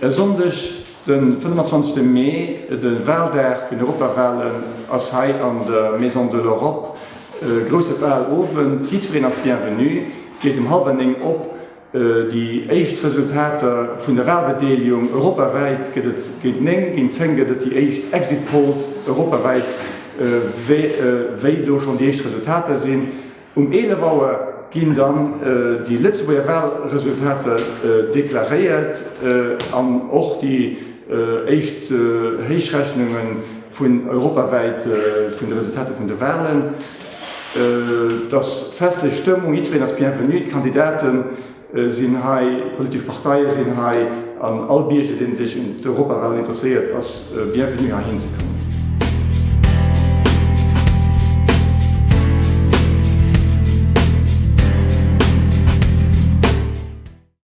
Sonntag, den 25. Mai, den Wahltag vun Europawahlen ass Hai an der Maison de l'Europe. Grosse Wahlowen, Jietweren ass bienvenu, geht halbening op die echt Resultate vun der Wahlbedeelung europaweit geht neng gin zenge, dat die echt Exit Polls europaweit wéi do schon die echt Resultate sinn. Elewauer ginn dann die Lützeburger Wahlresultate deklariert an och die echt Heichrechnungen vun europaweit vun de Resultate vun de Wahlen. Das feste Stimmung itwen as bienvenu Kandidaten sinn hai politische Parteiien sinn hai an all Bierge, den sich in Europawahl interessiert, als bienvenu hinzukommen.